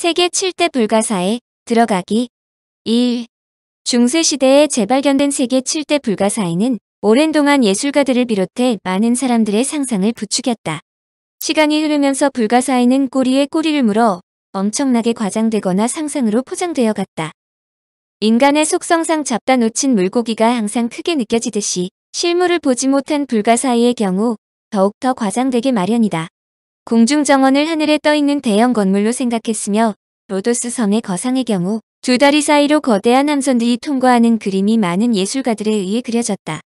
세계 7대 불가사에 들어가기. 1. 중세시대에 재발견된 세계 7대 불가사에는 오랜 동안 예술가들을 비롯해 많은 사람들의 상상을 부추겼다. 시간이 흐르면서 불가사에는 꼬리에 꼬리를 물어 엄청나게 과장되거나 상상으로 포장되어 갔다. 인간의 속성상 잡다 놓친 물고기가 항상 크게 느껴지듯이 실물을 보지 못한 불가사의의 경우 더욱더 과장되게 마련이다. 공중정원을 하늘에 떠있는 대형 건물로 생각했으며 로도스 섬의 거상의 경우 두 다리 사이로 거대한 함선들이 통과하는 그림이 많은 예술가들에 의해 그려졌다.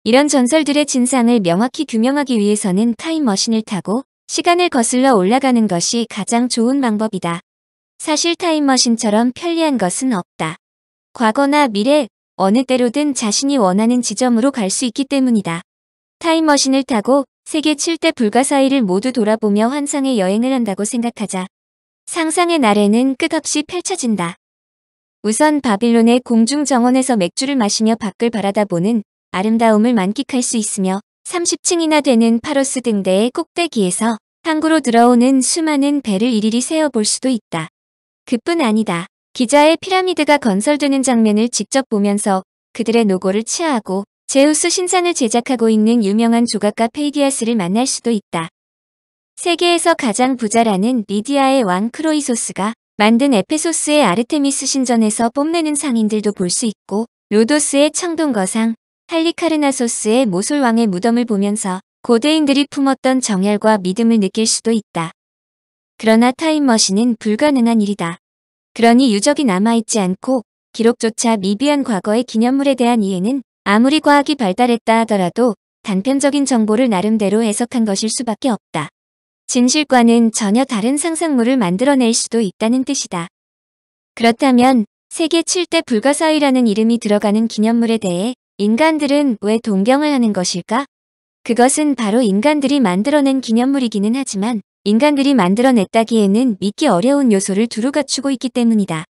이런 전설들의 진상을 명확히 규명하기 위해서는 타임머신을 타고 시간을 거슬러 올라가는 것이 가장 좋은 방법이다. 사실 타임머신처럼 편리한 것은 없다. 과거나 미래, 어느 때로든 자신이 원하는 지점으로 갈 수 있기 때문이다. 타임머신을 타고 세계 7대 불가사의를 모두 돌아보며 환상의 여행을 한다고 생각하자. 상상의 나래는 끝없이 펼쳐진다. 우선 바빌론의 공중정원에서 맥주를 마시며 밖을 바라다보는 아름다움을 만끽할 수 있으며 30층이나 되는 파로스 등대의 꼭대기에서 항구로 들어오는 수많은 배를 일일이 세어볼 수도 있다. 그뿐 아니다. 기자의 피라미드가 건설되는 장면을 직접 보면서 그들의 노고를 치하하고 제우스 신상을 제작하고 있는 유명한 조각가 페이디아스를 만날 수도 있다. 세계에서 가장 부자라는 리디아의 왕 크로이소스가 만든 에페소스의 아르테미스 신전에서 뽐내는 상인들도 볼 수 있고 로도스의 청동거상, 할리카르나소스의 모솔왕의 무덤을 보면서 고대인들이 품었던 정열과 믿음을 느낄 수도 있다. 그러나 타임머신은 불가능한 일이다. 그러니 유적이 남아있지 않고 기록조차 미비한 과거의 기념물에 대한 이해는 아무리 과학이 발달했다 하더라도 단편적인 정보를 나름대로 해석한 것일 수밖에 없다. 진실과는 전혀 다른 상상물을 만들어낼 수도 있다는 뜻이다. 그렇다면 세계 7대 불가사의라는 이름이 들어가는 기념물에 대해 인간들은 왜 동경을 하는 것일까? 그것은 바로 인간들이 만들어낸 기념물이기는 하지만 인간들이 만들어냈다기에는 믿기 어려운 요소를 두루 갖추고 있기 때문이다.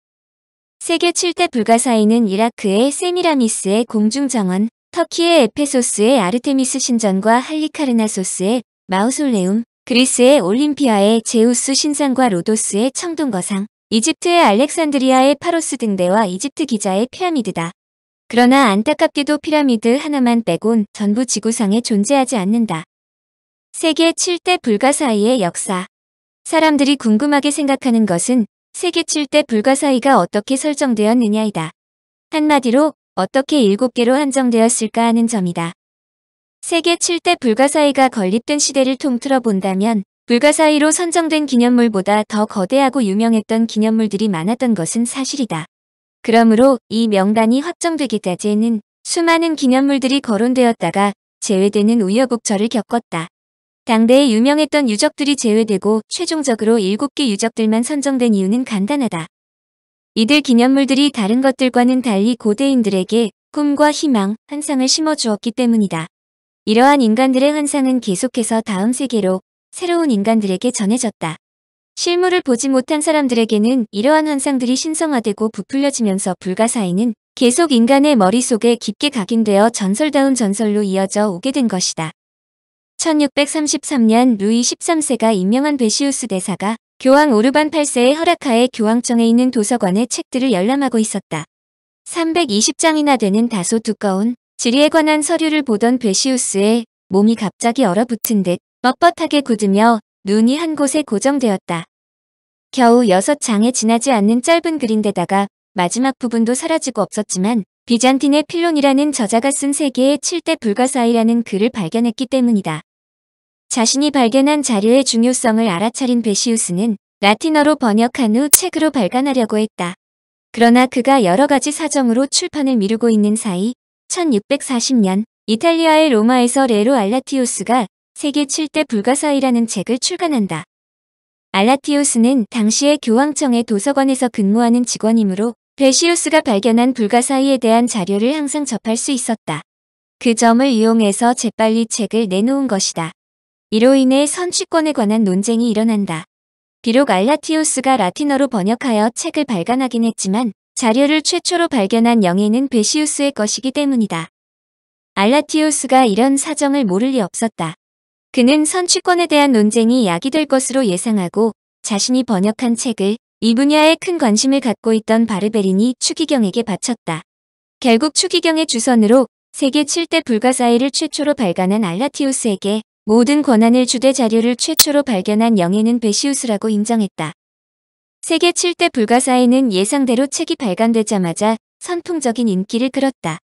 세계 7대 불가사의는 이라크의 세미라미스의 공중정원, 터키의 에페소스의 아르테미스 신전과 할리카르나소스의 마우솔레움, 그리스의 올림피아의 제우스 신상과 로도스의 청동거상, 이집트의 알렉산드리아의 파로스 등대와 이집트 기자의 피라미드다. 그러나 안타깝게도 피라미드 하나만 빼곤 전부 지구상에 존재하지 않는다. 세계 7대 불가사의의 역사. 사람들이 궁금하게 생각하는 것은 세계 7대 불가사의가 어떻게 설정되었느냐이다. 한마디로 어떻게 7개로 한정되었을까 하는 점이다. 세계 7대 불가사의가 건립된 시대를 통틀어 본다면 불가사의로 선정된 기념물보다 더 거대하고 유명했던 기념물들이 많았던 것은 사실이다. 그러므로 이 명단이 확정되기까지에는 수많은 기념물들이 거론되었다가 제외되는 우여곡절을 겪었다. 당대에 유명했던 유적들이 제외되고 최종적으로 7개 유적들만 선정된 이유는 간단하다. 이들 기념물들이 다른 것들과는 달리 고대인들에게 꿈과 희망, 환상을 심어주었기 때문이다. 이러한 인간들의 환상은 계속해서 다음 세계로 새로운 인간들에게 전해졌다. 실물을 보지 못한 사람들에게는 이러한 환상들이 신성화되고 부풀려지면서 불가사의는 계속 인간의 머릿속에 깊게 각인되어 전설다운 전설로 이어져 오게 된 것이다. 1633년 루이 13세가 임명한 베시우스 대사가 교황 우르반 8세의 허락하에 교황청에 있는 도서관에 책들을 열람하고 있었다. 320장이나 되는 다소 두꺼운 지리에 관한 서류를 보던 베시우스의 몸이 갑자기 얼어붙은 듯 뻣뻣하게 굳으며 눈이 한 곳에 고정되었다. 겨우 6장에 지나지 않는 짧은 글인데다가 마지막 부분도 사라지고 없었지만 비잔틴의 필론이라는 저자가 쓴 세계의 7대 불가사의라는 글을 발견했기 때문이다. 자신이 발견한 자료의 중요성을 알아차린 베시우스는 라틴어로 번역한 후 책으로 발간하려고 했다. 그러나 그가 여러 가지 사정으로 출판을 미루고 있는 사이 1640년 이탈리아의 로마에서 레로 알라티오스가 세계 7대 불가사의라는 책을 출간한다. 알라티오스는 당시의 교황청의 도서관에서 근무하는 직원이므로 베시우스가 발견한 불가사의에 대한 자료를 항상 접할 수 있었다. 그 점을 이용해서 재빨리 책을 내놓은 것이다. 이로 인해 선취권에 관한 논쟁이 일어난다. 비록 알라티오스가 라틴어로 번역하여 책을 발간하긴 했지만 자료를 최초로 발견한 영예는 베시우스의 것이기 때문이다. 알라티오스가 이런 사정을 모를 리 없었다. 그는 선취권에 대한 논쟁이 야기될 것으로 예상하고 자신이 번역한 책을 이 분야에 큰 관심을 갖고 있던 바르베린이 추기경에게 바쳤다. 결국 추기경의 주선으로 세계 7대 불가사의를 최초로 발간한 알라티우스에게 모든 권한을 주되 자료를 최초로 발견한 영예는 베시우스라고 인정했다. 세계 7대 불가사의는 예상대로 책이 발간되자마자 선풍적인 인기를 끌었다.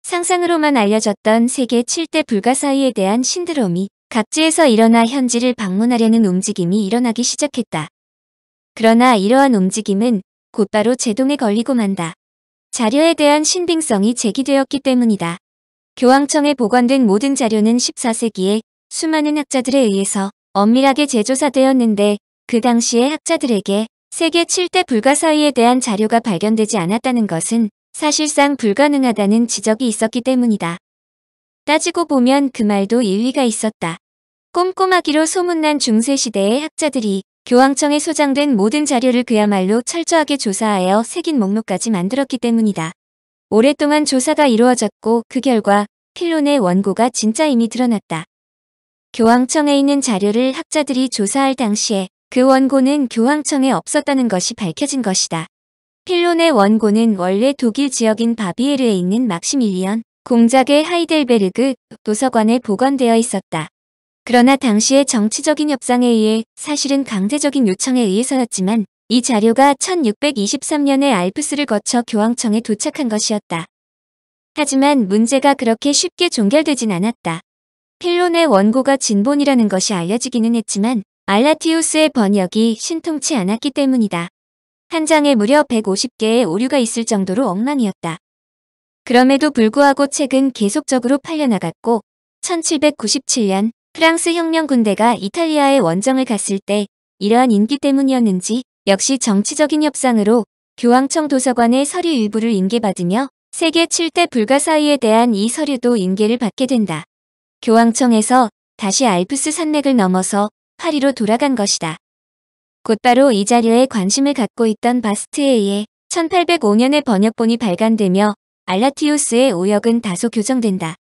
상상으로만 알려졌던 세계 7대 불가사의에 대한 신드롬이 각지에서 일어나 현지를 방문하려는 움직임이 일어나기 시작했다. 그러나 이러한 움직임은 곧바로 제동에 걸리고 만다. 자료에 대한 신빙성이 제기되었기 때문이다. 교황청에 보관된 모든 자료는 14세기에 수많은 학자들에 의해서 엄밀하게 재조사되었는데 그 당시의 학자들에게 세계 7대 불가사의에 대한 자료가 발견되지 않았다는 것은 사실상 불가능하다는 지적이 있었기 때문이다. 따지고 보면 그 말도 일리가 있었다. 꼼꼼하기로 소문난 중세시대의 학자들이 교황청에 소장된 모든 자료를 그야말로 철저하게 조사하여 새긴 목록까지 만들었기 때문이다. 오랫동안 조사가 이루어졌고 그 결과 필론의 원고가 진짜임이 드러났다. 교황청에 있는 자료를 학자들이 조사할 당시에 그 원고는 교황청에 없었다는 것이 밝혀진 것이다. 필론의 원고는 원래 독일 지역인 바비에르에 있는 막시밀리언 공작의 하이델베르그 도서관에 보관되어 있었다. 그러나 당시의 정치적인 협상에 의해 사실은 강제적인 요청에 의해서였지만 이 자료가 1623년에 알프스를 거쳐 교황청에 도착한 것이었다. 하지만 문제가 그렇게 쉽게 종결되진 않았다. 필론의 원고가 진본이라는 것이 알려지기는 했지만 알라티우스의 번역이 신통치 않았기 때문이다. 한 장에 무려 150개의 오류가 있을 정도로 엉망이었다. 그럼에도 불구하고 책은 계속적으로 팔려나갔고 1797년 프랑스 혁명 군대가 이탈리아의 원정을 갔을 때 이러한 인기 때문이었는지 역시 정치적인 협상으로 교황청 도서관의 서류 일부를 인계받으며 세계 7대 불가사의에 대한 이 서류도 인계를 받게 된다. 교황청에서 다시 알프스 산맥을 넘어서 파리로 돌아간 것이다. 곧바로 이 자료에 관심을 갖고 있던 바스트에 의해 1805년에 번역본이 발간되며 알라티우스의 오역은 다소 교정된다.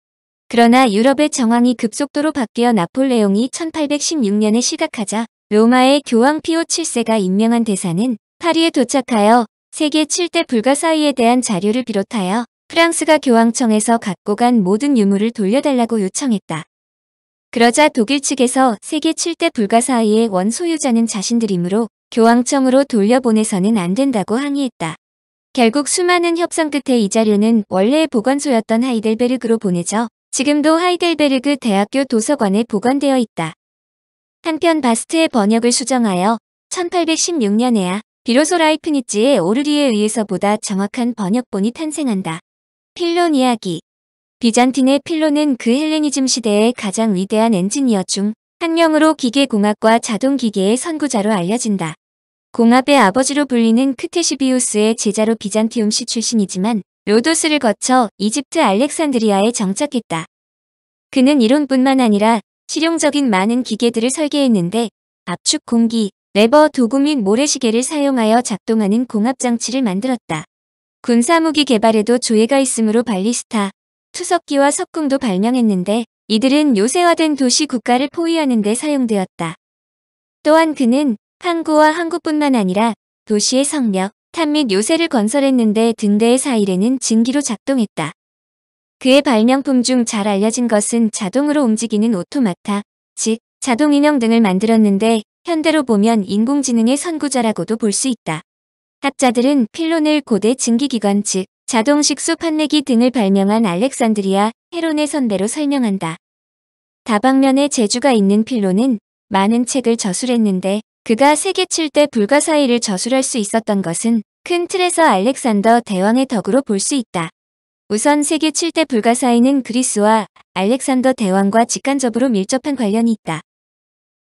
그러나 유럽의 정황이 급속도로 바뀌어 나폴레옹이 1816년에 시각하자 로마의 교황 피오 7세가 임명한 대사는 파리에 도착하여 세계 7대 불가사의에 대한 자료를 비롯하여 프랑스가 교황청에서 갖고 간 모든 유물을 돌려달라고 요청했다. 그러자 독일 측에서 세계 7대 불가사의의 원소유자는 자신들이므로 교황청으로 돌려보내서는 안 된다고 항의했다. 결국 수많은 협상 끝에 이 자료는 원래의 보관소였던 하이델베르그로 보내져 지금도 하이델베르그 대학교 도서관에 보관되어 있다. 한편 바스트의 번역을 수정하여 1816년에야 비로소 라이프니츠의 오르리에 의해서 보다 정확한 번역본이 탄생한다. 필론 이야기. 비잔틴의 필론은 그 헬레니즘 시대의 가장 위대한 엔지니어 중 한 명으로 기계공학과 자동기계의 선구자로 알려진다. 공합의 아버지로 불리는 크테시비우스의 제자로 비잔티움시 출신이지만 로도스를 거쳐 이집트 알렉산드리아에 정착했다. 그는 이론뿐만 아니라 실용적인 많은 기계들을 설계했는데 압축 공기, 레버 도구 및 모래시계를 사용하여 작동하는 공합장치를 만들었다. 군사무기 개발에도 조예가 있으므로 발리스타, 투석기와 석궁도 발명했는데 이들은 요새화된 도시 국가를 포위하는 데 사용되었다. 또한 그는 항구와 항구뿐만 아니라 도시의 성벽, 탑 및 요새를 건설했는데 등대의 사이레는 증기로 작동했다. 그의 발명품 중 잘 알려진 것은 자동으로 움직이는 오토마타, 즉 자동인형 등을 만들었는데 현대로 보면 인공지능의 선구자라고도 볼 수 있다. 학자들은 필론을 고대 증기기관 즉 자동식수 판매기 등을 발명한 알렉산드리아 헤론의 선배로 설명한다. 다방면에 재주가 있는 필론은 많은 책을 저술했는데 그가 세계 7대 불가사의를 저술할 수 있었던 것은 큰 틀에서 알렉산더 대왕의 덕으로 볼 수 있다. 우선 세계 7대 불가사의는 그리스와 알렉산더 대왕과 직간접으로 밀접한 관련이 있다.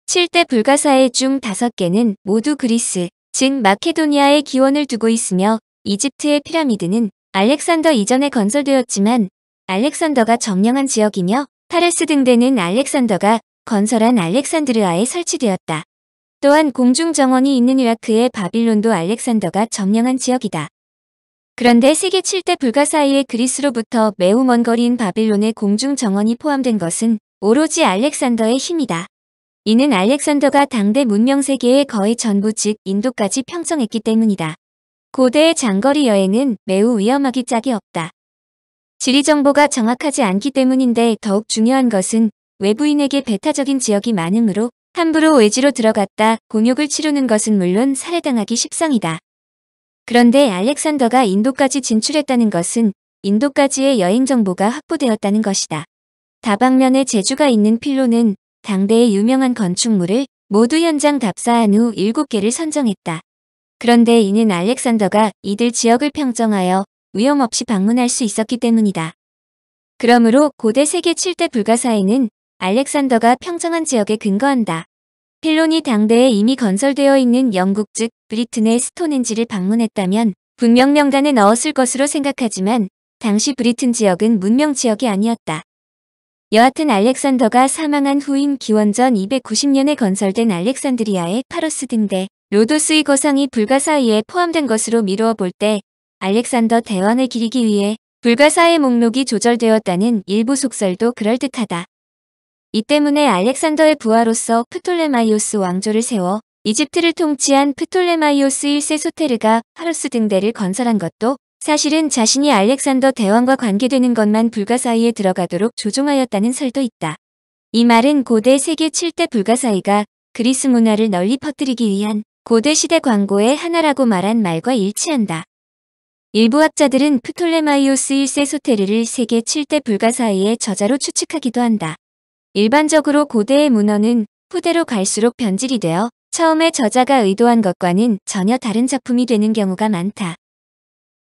7대 불가사의 중 5개는 모두 그리스, 즉 마케도니아의 기원을 두고 있으며 이집트의 피라미드는 알렉산더 이전에 건설되었지만 알렉산더가 점령한 지역이며 파레스 등대는 알렉산더가 건설한 알렉산드르아에 설치되었다. 또한 공중정원이 있는 이라크의 바빌론도 알렉산더가 점령한 지역이다. 그런데 세계 7대 불가사의의 그리스로부터 매우 먼 거리인 바빌론의 공중정원이 포함된 것은 오로지 알렉산더의 힘이다. 이는 알렉산더가 당대 문명 세계의 거의 전부 즉 인도까지 평정했기 때문이다. 고대의 장거리 여행은 매우 위험하기 짝이 없다. 지리 정보가 정확하지 않기 때문인데 더욱 중요한 것은 외부인에게 배타적인 지역이 많으므로 함부로 외지로 들어갔다 곤욕을 치르는 것은 물론 살해당하기 십상이다. 그런데 알렉산더가 인도까지 진출했다는 것은 인도까지의 여행 정보가 확보되었다는 것이다. 다방면에 제주가 있는 필로는 당대의 유명한 건축물을 모두 현장 답사한 후 7개를 선정했다. 그런데 이는 알렉산더가 이들 지역을 평정하여 위험 없이 방문할 수 있었기 때문이다. 그러므로 고대 세계 7대 불가사의는 알렉산더가 평정한 지역에 근거한다. 필론이 당대에 이미 건설되어 있는 영국 즉 브리튼의 스톤헨지를 방문했다면 분명 명단에 넣었을 것으로 생각하지만 당시 브리튼 지역은 문명 지역이 아니었다. 여하튼 알렉산더가 사망한 후인 기원전 290년에 건설된 알렉산드리아의 파로스 등대 로도스의 거상이 불가사의에 포함된 것으로 미루어 볼 때 알렉산더 대왕을 기리기 위해 불가사의 목록이 조절되었다는 일부 속설도 그럴듯하다. 이 때문에 알렉산더의 부하로서 프톨레마이오스 왕조를 세워 이집트를 통치한 프톨레마이오스 1세 소테르가 파로스 등대를 건설한 것도 사실은 자신이 알렉산더 대왕과 관계되는 것만 불가사의에 들어가도록 조종하였다는 설도 있다. 이 말은 고대 세계 7대 불가사의가 그리스 문화를 널리 퍼뜨리기 위한 고대 시대 광고의 하나라고 말한 말과 일치한다. 일부 학자들은 프톨레마이오스 1세 소테르를 세계 7대 불가사의의 저자로 추측하기도 한다. 일반적으로 고대의 문헌은 후대로 갈수록 변질이 되어 처음에 저자가 의도한 것과는 전혀 다른 작품이 되는 경우가 많다.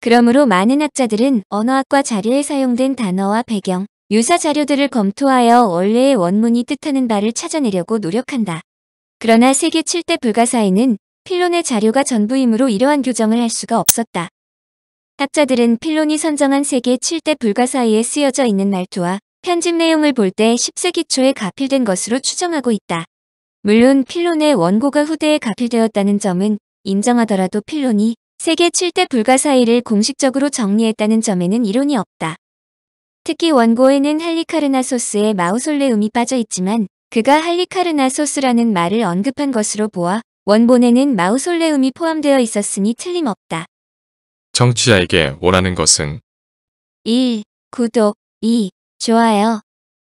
그러므로 많은 학자들은 언어학과 자료에 사용된 단어와 배경, 유사 자료들을 검토하여 원래의 원문이 뜻하는 바를 찾아내려고 노력한다. 그러나 세계 7대 불가사의는 필론의 자료가 전부이므로 이러한 교정을 할 수가 없었다. 학자들은 필론이 선정한 세계 7대 불가사의에 쓰여져 있는 말투와 편집 내용을 볼 때 10세기 초에 가필된 것으로 추정하고 있다. 물론 필론의 원고가 후대에 가필되었다는 점은 인정하더라도 필론이 세계 7대 불가사의를 공식적으로 정리했다는 점에는 이론이 없다. 특히 원고에는 할리카르나소스의 마우솔레움이 빠져 있지만 그가 할리카르나소스라는 말을 언급한 것으로 보아 원본에는 마우솔레움이 포함되어 있었으니 틀림없다. 청취자에게 원하는 것은 1. 구독 2. 좋아요